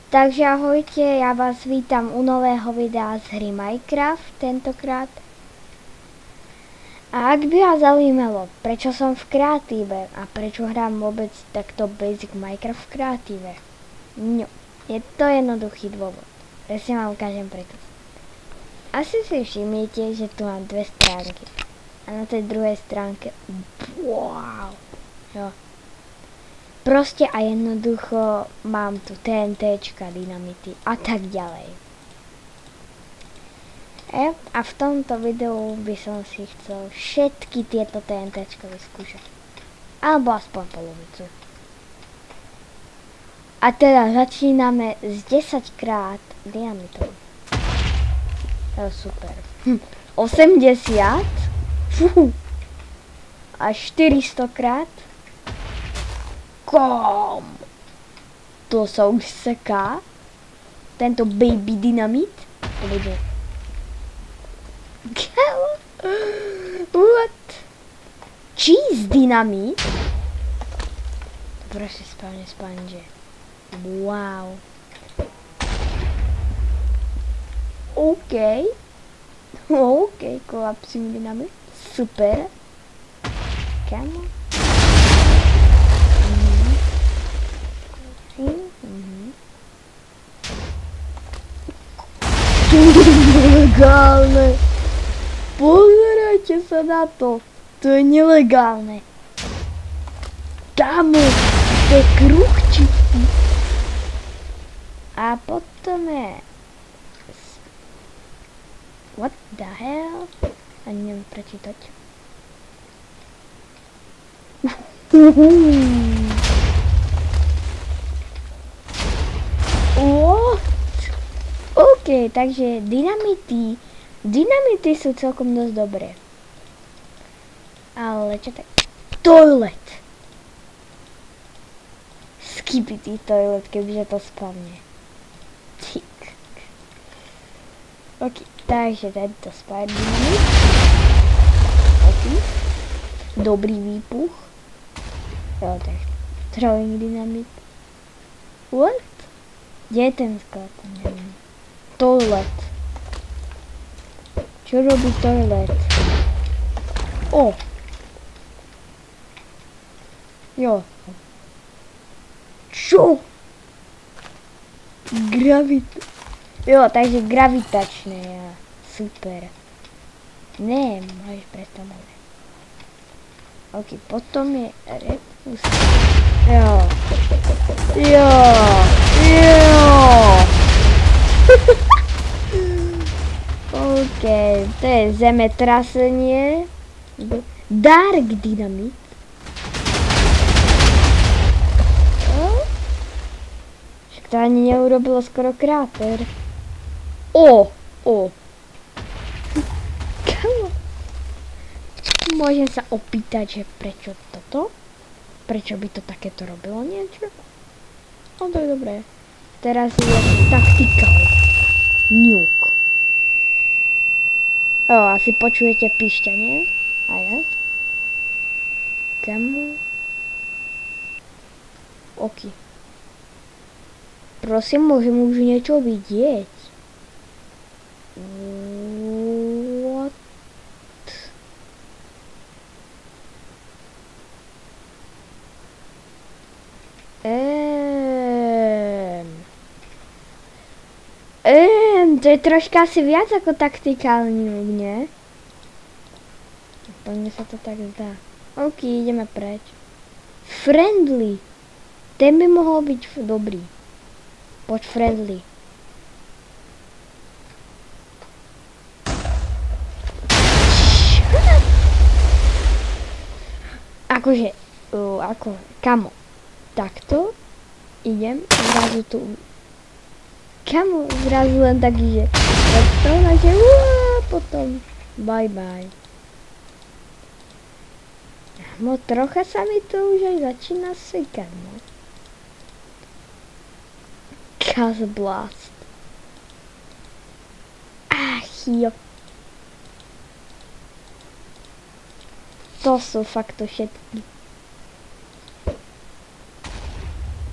Takže ahojte, já vás vítám u nového videa z hry Minecraft tentokrát. A ak by vás zaujímalo, prečo som v kreatíve a prečo hrám vôbec takto Basic Minecraft v kreatíve, no, je to jednoduchý dôvod. Presne vám ukážem preto. Asi si všimnete, že tu mám dve stránky. A na tej druhej stránke, wow, jo. Proste a jednoducho mám tu TNTčka, dynamity a tak ďalej. A v tomto videu by som si chcel všetky tieto TNTčka vyskúšať. Alebo aspoň polovicu. A teda začíname s 10 krát dynamitou. To je super. 80. Fú. A 400 krát. Kom! To sa už seká. Tento baby dynamit. To bude. What? Cheese dynamit? To proste spávne sponge. Wow. OK. OK, kolapsím dynamit. Super. Kamo. To je nelegálne. Pozerajte sa na to. To je nelegálne. Kamo, to je kruh čistý. A potom je... What the hell? Ani neviem prečítať. What? OK, takže dynamity sú celkom dosť dobré. Ale čo tak? Toilet! Skibidi toilet, kebyže to spavne. Tik. OK, takže tento spáj dynamit. OK. Dobrý výpuch. Jo, tak. Throwing dynamit. What? Kde je ten skeleton? Neviem. Toilet. Čo robí toilet? O! Jo. Čo? Jo, takže gravitačné, ja. Super. Ne, môžeš prestať. OK, potom je repus. Jo. Jo. Jo. OK, to je zemetrasenie. Dark dynamit. Však to ani neurobilo skoro kráter. O. Kamo. Môžem sa opýtať, že prečo toto? Prečo by to takéto robilo niečo? No to je dobré. Teraz je tactical nuke. O, asi počujete píšťanie. A ja? Kamo? OK. Prosím, môžem už niečo vidieť. What? To je troška asi viac ako taktikálny, nie? Mne sa to tak zdá. OK, ideme preč. Friendly. Ten by mohol byť dobrý. Poď friendly. Akože, kamo. Takto. Idem, zrazu tu. Kamo, zrazu len taký, že že potom bye bye. No trocha sa mi to už aj začína sykať, no. Gas blast. Ach jo. To sú fakt to všetky.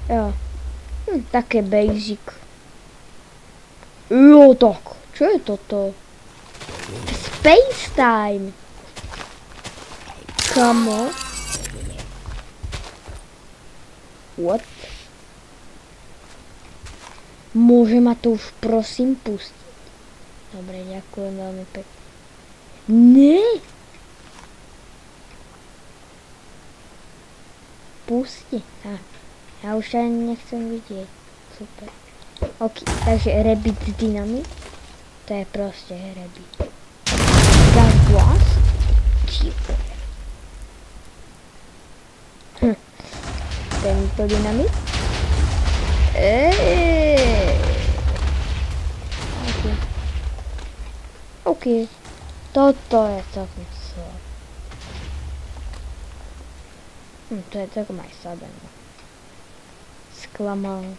Jo. Také basic. Jo, tak. Čo je toto? Space time. Kamo? What? Môže ma to už prosím pustiť? Dobre, ďakujem veľmi pekne. Nie! Pusti. Ja už ani nechcem vidieť. Super. Ok, takže Rabbit Dynamit. To je proste Rabbit. Gas Blast. Tento dynamit. Ok. Toto je celkom slab. To je celkom aj slabé. Sklamal.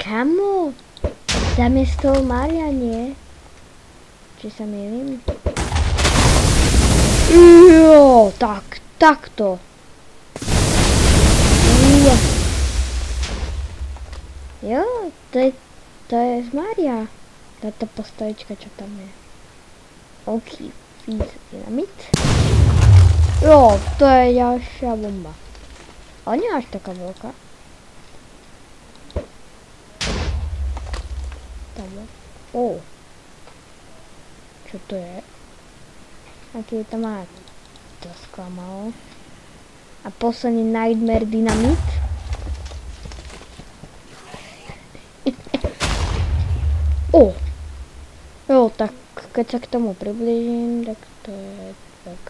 Kamo? Tam je z toho Maria, nie? Či sa mýlim? Jo, takto. Jo, to je z Maria. Táto postavička, čo tam je. Ok, Fizz Dynamit. Jo, to je ďalšia bomba. Ale nie až taká veľká. Čo to je? Aký to má? To sklamalo. A posledný Nightmare Dynamit. Jo, tak keď sa k tomu priblížim, tak to je tak.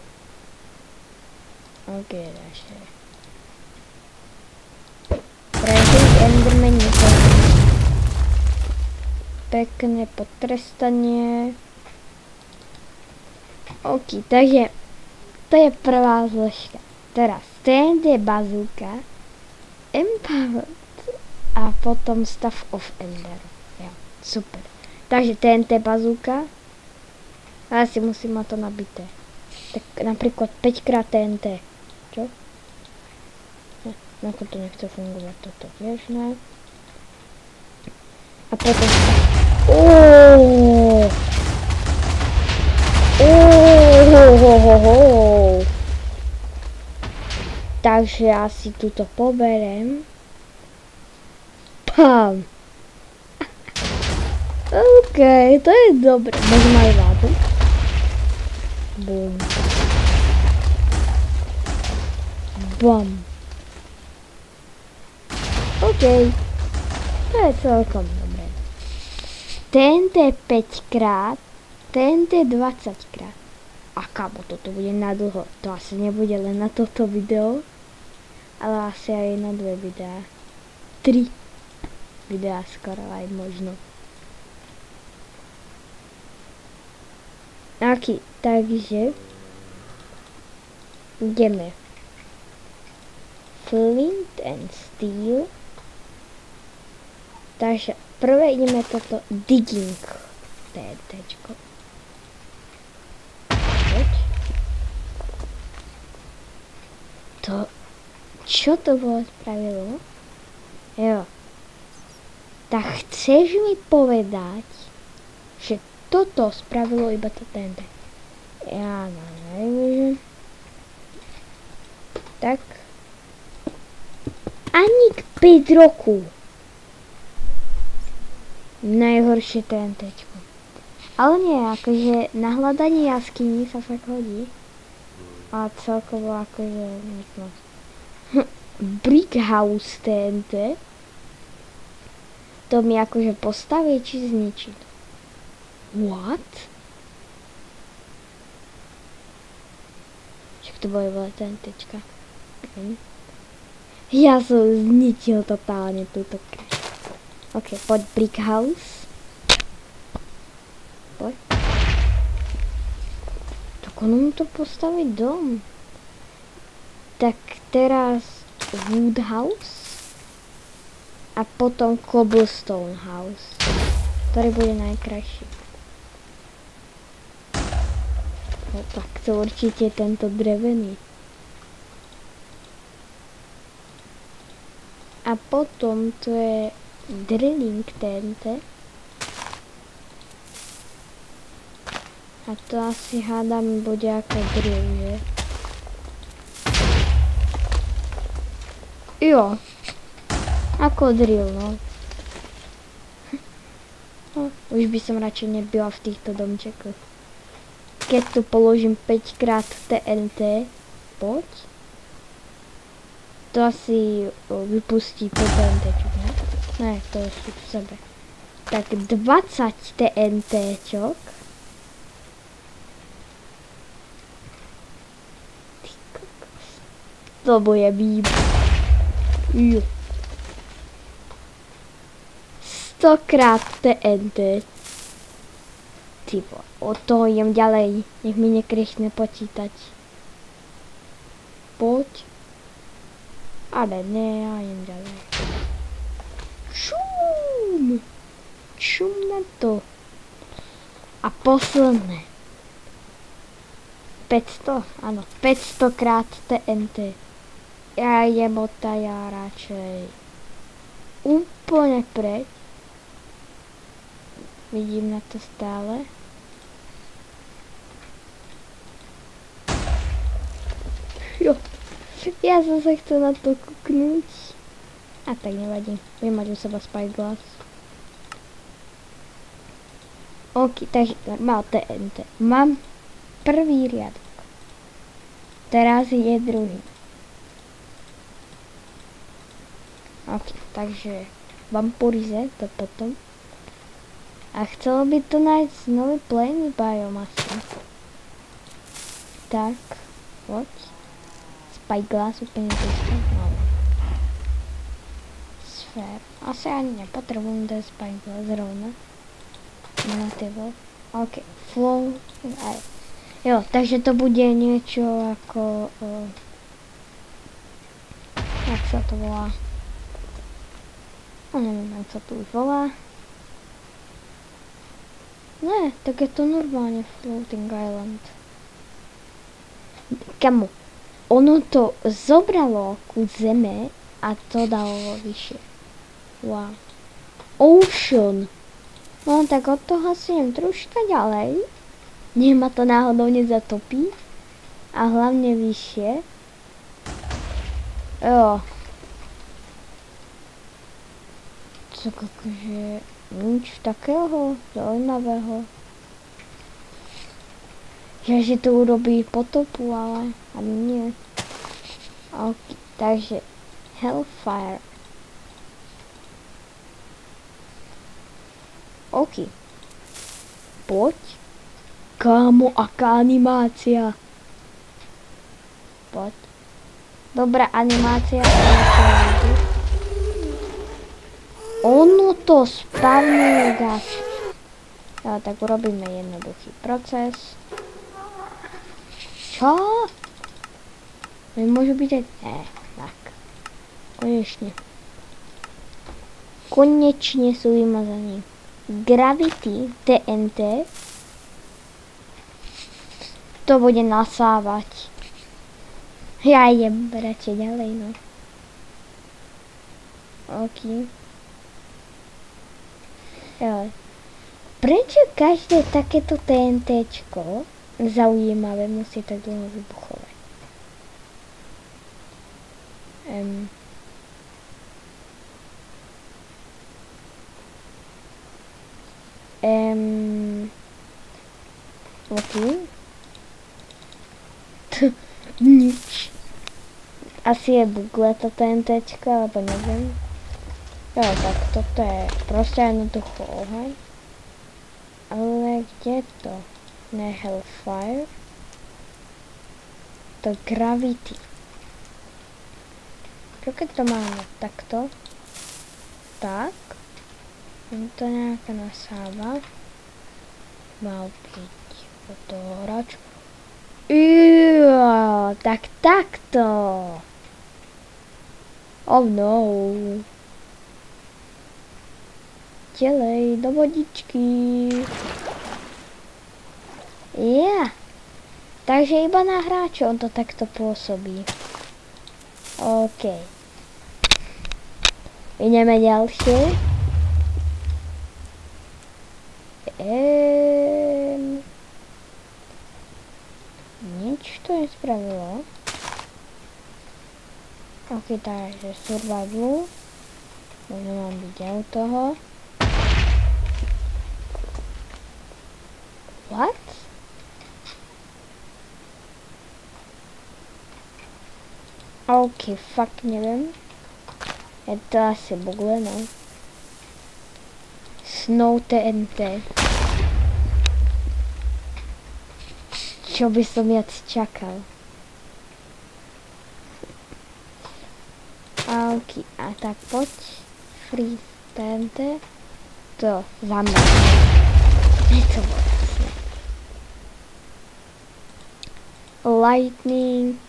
Ok, ďalšie. Prezident Enderman to je pekné potrestanie. Ok, takže to je prvá zložka. Teraz TNT bazooka, Empowered a potom Staff of Ender. Ja, super. Takže TNT bazooka. A ja si musím mať to nabité. Tak napríklad 5x TNT. Čo? Ako to nechce fungovať toto, vieš, ne? A potom... Takže ja si túto poberem. Pam! OK, to je dobré. Môžem aj vádu. Bum. Bam. OK. To je celkom dobré. TNT 5x, TNT 20x. A kámo, toto bude na dlho. To asi nebude len na toto video, ale asi aj na 2 videá. 3 videá skoro aj možno. Ok, takže ideme. Flint and Steel. Takže prvé ideme toto Digging TNTčko. To, čo to bolo spravilo? Jo. Tak chceš mi povedať, že toto spravilo iba to TNT? Ja neviem. Tak. Ani k 5 roku. Najhoršie TNTčko. Ale nie, akože na hľadanie jaskyní sa fakt hodí. A celkovo akože možno. Brick House TNT. To mi akože postaví či zničí. What? Však to boli veľa TNTčka. Ja som zničil totálne túto kraš. Ok, poď Brick House. Poď. Ono mu to postaviť dom. Tak teraz Wood House a potom Cobblestone House, ktorý bude najkrajší. No tak to určite tento drevený. A potom to je Drilling TNT. A to asi hádam bude ako drill, že? Jo. Ako drill, no. Už by som radšej nebyla v týchto domčekoch. Keď tu položím 5x TNT, poď. To asi vypustí to TNT-čok, ne? Ne, to sú v sebe. Tak 20 TNT-čok. To bude výborné. 100x TNT. Typo, od toho idem ďalej. Nech mi nekrichne počítať. Poď. Ale ne, ja idem ďalej. Šum! Šum na to. A posledné. 500, áno. 500x TNT. Ja idem od taja radšej úplne preč. Vidím na to stále. Jo. Ja som sa chcel na to kúknúť. A tak nevadí. Viem mať u seba Spyglass. OK, takže mal TNT. Mám prvý riadok. Teraz je druhý. OK, takže vampurize to potom. A chcelo by to nájsť nový plains biome asi. Tak, poď. Spyglass úplne zistý. No. Sfér. Asi ani nepotrebujem ten Spyglass zrovna. Negatívo. OK, flow. Jo, takže to bude niečo ako... jak sa to volá? No neviem, jak sa to už volá. Ne, tak je to normálne floating island. Kamo, ono to zobralo ku zeme a to dalo vyššie. Wow. Ocean. No tak od toho asi idem troška ďalej. Nech ma to náhodou nezatopí. A hlavne vyššie. Jo. Tak akože... nič takého zaujímavého. Že to urobí potopu, ale ani nie. OK, takže Hellfire. OK. Poď. Kámo, aká animácia. Poď. Dobrá animácia. Ono to spavňuje gas. Ja, tak urobíme jednoduchý proces. Čo? Môže byť aj... tak. Konečne. Konečne sú vymazaní. Gravity TNT. To bude nasávať. Ja idem radšej ďalej, no. OK. Prečo každé takéto TNTčko zaujímavé musí tak dlho vybuchovať? OK. Nič. Asi je bugle to TNTčka, alebo neviem. Jo, tak toto je proste jednoducho oheň. Ale kde to? Ne Hellfire. To Gravity. Čo keď to máme takto? Tak. To nejaká nasáva. Mal byť od toho hráča. Tak takto. Oh no. Ďalej, do vodičky. Takže iba na hráčov to takto pôsobí. OK. Ideme ďalšie. Nič to nespravilo. Ok, takže survival. Možno mám byť aj u toho. What? Ok, fakt neviem. Je to asi bugle, no. Snow TNT. Čo by som viac čakal? Ok, a tak poď. Free TNT. To za mňa. Je to vlastne. Lightning,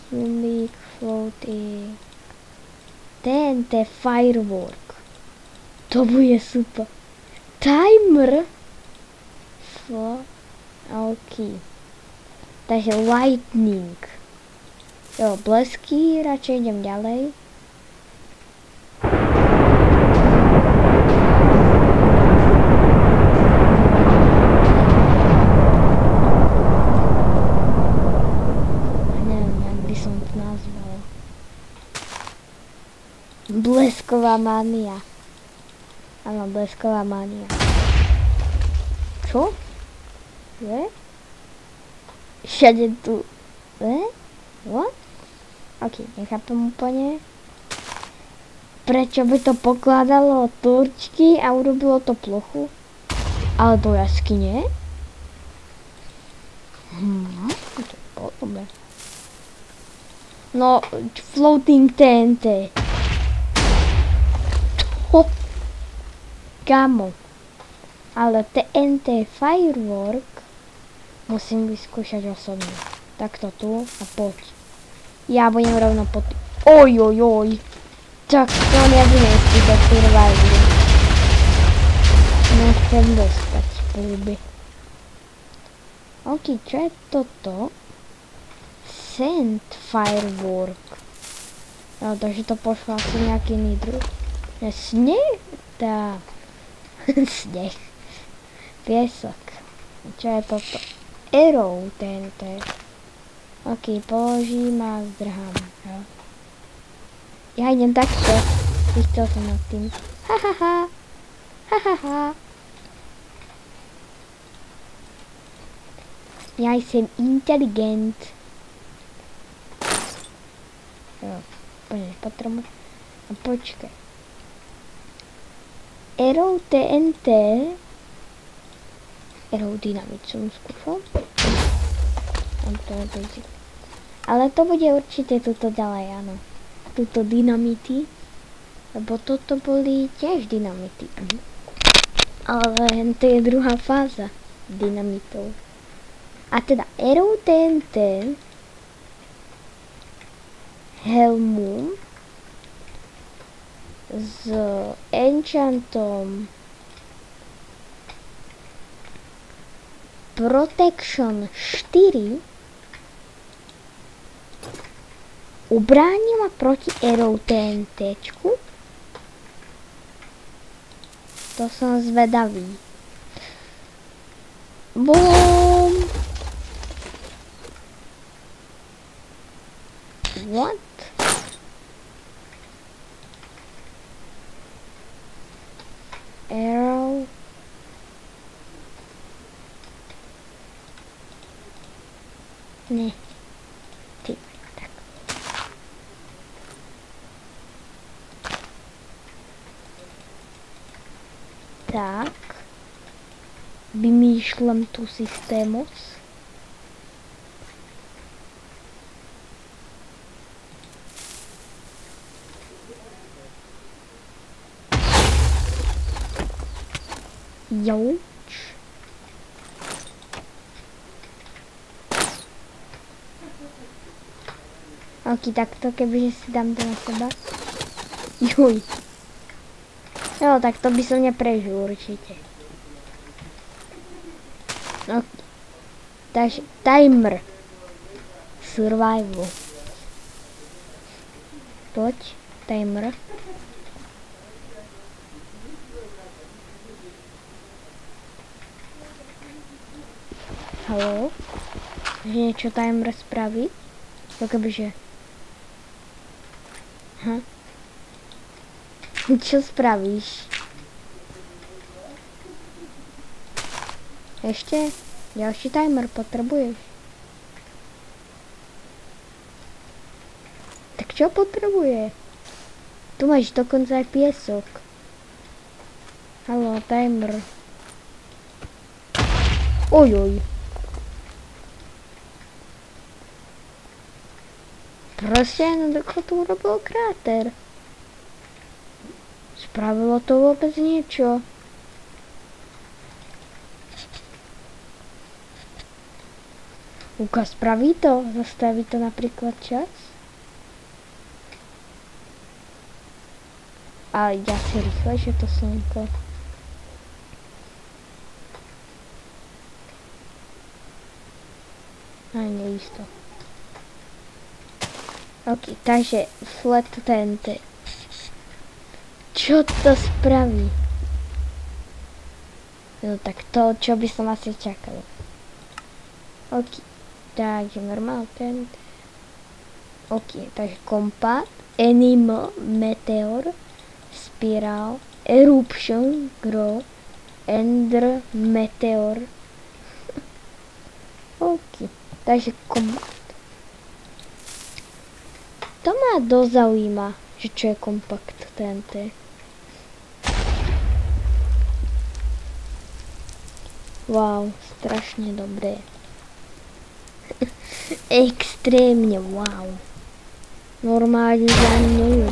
unique, floating. TNT firework. To bude super. Timer. Ok. Takže lightning. Jo, blesky, radšej idem ďalej. Blesková mania. Áno, blesková mania. Čo? Je? Všade tu... What? Ok, nechápem úplne. Prečo by to pokladalo turčky a urobilo to plochu? Alebo jaskyne? To je podobné. No, floating TNT. Kamo. Ale TNT firework musím vyskúšať osobne. Takto tu a poď. Ja budem rovno po tým. Ojojoj. Tak to nebudem si do survivalu. Nechcem dostať púby. Ok, čo je toto? Sand firework. No, takže to pošlo asi nejaký iný druh. Sneh? Tá. Sneh. Piesok. Čo je toto? Arrow TNT. Ok, položím a zdrhám. Ja idem takto. Vychcel som nad tým. Hahaha. Hahaha. Ja som inteligent. Jo, poďme potrebujem. A počkaj. Arrow TNT. Arrow dynamit som skúšal. Ale to bude určite tuto ďalej, áno. Tuto dynamity. Lebo toto boli tiež dynamity. Ale to je druhá fáza dynamitov. A teda Arrow TNT. Helmu. S enchantom Protection 4 ubráni ma proti Arrow TNT-čku. To som zvedavý. Boom! What? Arrow. Ne. Ty, tak. Tak. Vymýšľam tu systémos. Jouč. Ok, takto, kebyže si dám to na seba. Juj. Jo, tak to by som neprežil určite. Ok. Takže timer. Survival. Poď, timer. Haló? Že niečo timer spraví? To kebyže... Čo spravíš? Ešte? Ďalší timer potrebuješ? Tak čo potrebuje? Tu máš dokonca aj piesok. Haló, timer. Ojoj. Proste jednoducho tu urobil kráter. Spravilo to vôbec niečo? Uka spraví to? Zastaví to napríklad čas? A ide asi rýchlejšie to slnko. Aj neisto. Ok, takže flat TNT. Čo to spraví? No tak to, čo by som asi čakal. Ok, takže normál TNT. Ok, takže kompakt, animal, meteor, spiral, eruption, grow, ender, meteor. Ok, takže kompakt. To ma dosť zaujíma, že čo je kompakt TNT. Wow, strašne dobré. Extrémne, wow. Normálne za nulu.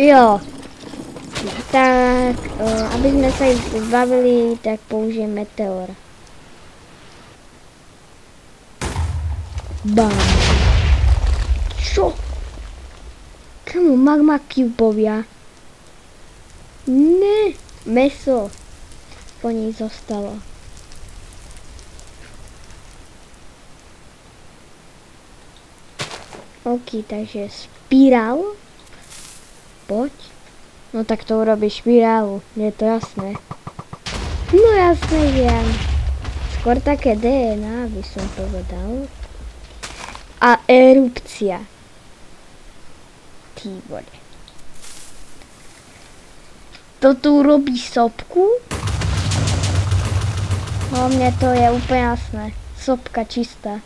Jo. Tak, aby sme sa ich zbavili, tak použijem meteor. Bam. Čo? Kamu magma cubovia? Ne, meso po nej zostalo. Ok, takže spirál. Poď. No tak to urobí špirálu, je to jasné. No jasné, že skôr také DNA by som povedal. A erupcia. Ty vole. To tu robí sopku? No mne to je úplne jasné. Sopka čistá.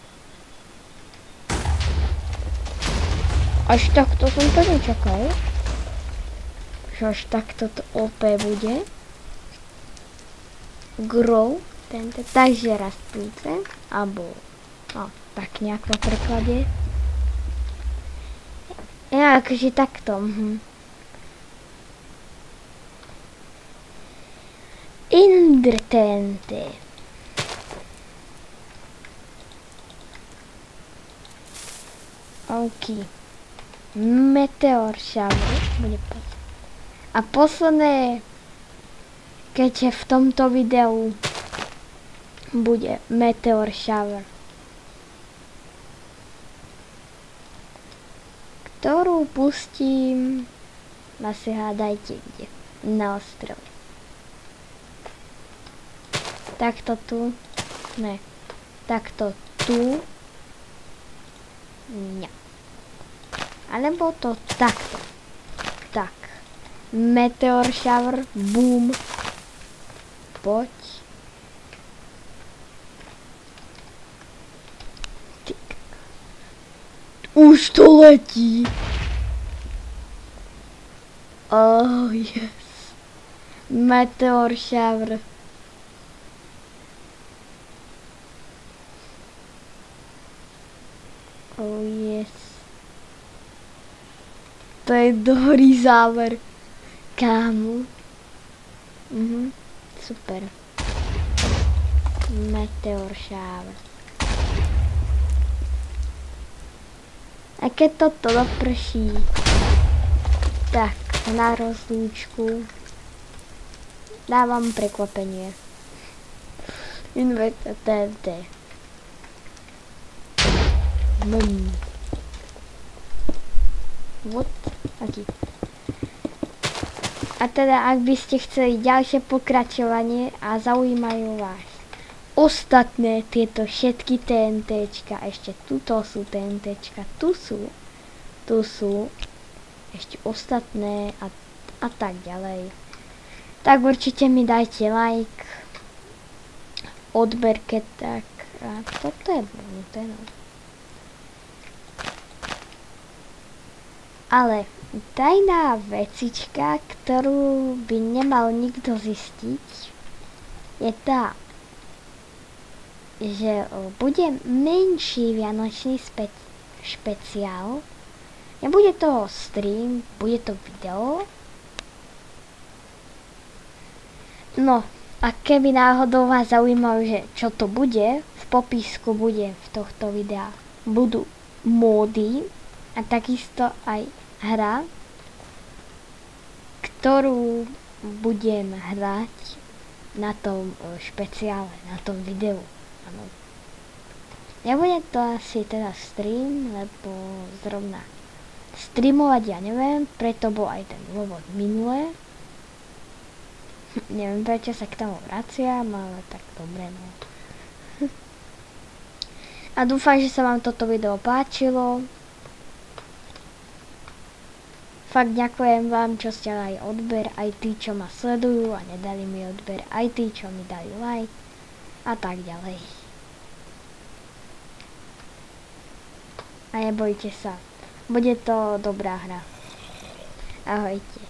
Až takto som to nečakal. Že až takto to opäť bude. Grow. Takže rastúce. Abo... No, tak nejak to prekladie. Ja, akože takto. Indretente. OK. Meteor shower. Bude a posledné, keďže v tomto videu bude meteor shower. Ktorú pustím, asi hádajte kde, na ostrove. Takto tu, ne, takto tu, ne. Alebo to takto, tak. Meteor shower, boom, poď. Už to letí. Oh yes. Meteor shower. Oh yes. To je dobrý záver. Kámo. Super. Meteor shower. A keď toto doprší, tak na rozlúčku dávam prekvapenie. Inventa TNT. What? Aký. A teda, ak by ste chceli ďalšie pokračovanie a zaujímajú vás ostatné tieto všetky TNTčka, ešte tuto sú TNTčka, tu sú ešte ostatné a tak ďalej. Tak určite mi dajte like, odber, keď tak. A toto je blbnuté, no. Ale tajná vecička, ktorú by nemal nikto zistiť, je tá, že bude menší vianočný špeciál. Nebude to stream, bude to video. No, a keby náhodou vás zaujímalo, že čo to bude, v popisku bude v tohto videa budú módy a takisto aj hra, ktorú budem hrať na tom špeciále, na tom videu. Ano. Nebude to asi teda stream, lebo zrovna streamovať ja neviem, preto bol aj ten dôvod minulé. Neviem, prečo sa k tomu vraciam, ale tak dobre, no. A dúfam, že sa vám toto video páčilo. Fakt ďakujem vám, čo ste dali odber, aj tí, čo ma sledujú a nedali mi odber, aj tí, čo mi dali like a tak ďalej. A nebojte sa, bude to dobrá hra. Ahojte.